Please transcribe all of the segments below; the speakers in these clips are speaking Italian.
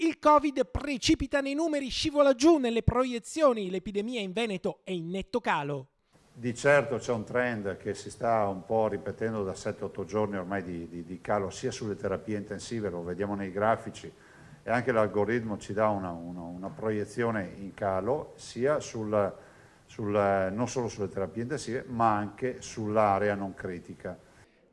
Il Covid precipita nei numeri, scivola giù nelle proiezioni, l'epidemia in Veneto è in netto calo. Di certo c'è un trend che si sta un po' ripetendo da 7-8 giorni ormai di calo sia sulle terapie intensive, lo vediamo nei grafici, e anche l'algoritmo ci dà una proiezione in calo sia non solo sulle terapie intensive ma anche sull'area non critica.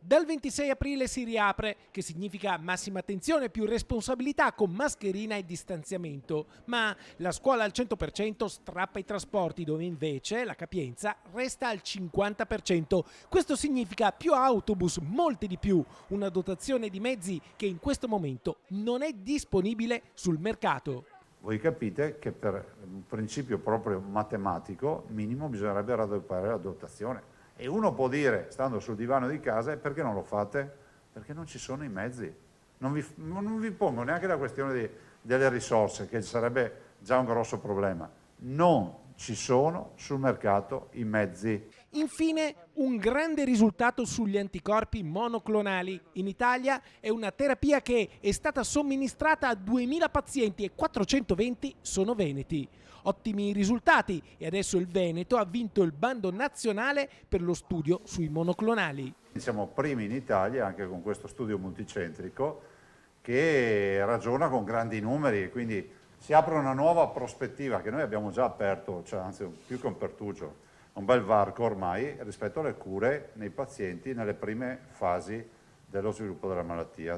Dal 26 aprile si riapre, che significa massima attenzione, più responsabilità con mascherina e distanziamento. Ma la scuola al 100% strappa i trasporti, dove invece la capienza resta al 50%. Questo significa più autobus, molte di più, una dotazione di mezzi che in questo momento non è disponibile sul mercato. Voi capite che per un principio proprio matematico minimo bisognerebbe raddoppiare la dotazione. E uno può dire, stando sul divano di casa, e perché non lo fate? Perché non ci sono i mezzi. Non vi pongo neanche la questione delle risorse, che sarebbe già un grosso problema. Non ci sono sul mercato i mezzi. Infine, un grande risultato sugli anticorpi monoclonali. In Italia è una terapia che è stata somministrata a 2000 pazienti e 420 sono veneti. Ottimi risultati e adesso il Veneto ha vinto il bando nazionale per lo studio sui monoclonali. Siamo primi in Italia anche con questo studio multicentrico che ragiona con grandi numeri e quindi si apre una nuova prospettiva che noi abbiamo già aperto, cioè anzi più che un pertugio, un bel varco ormai rispetto alle cure nei pazienti nelle prime fasi dello sviluppo della malattia.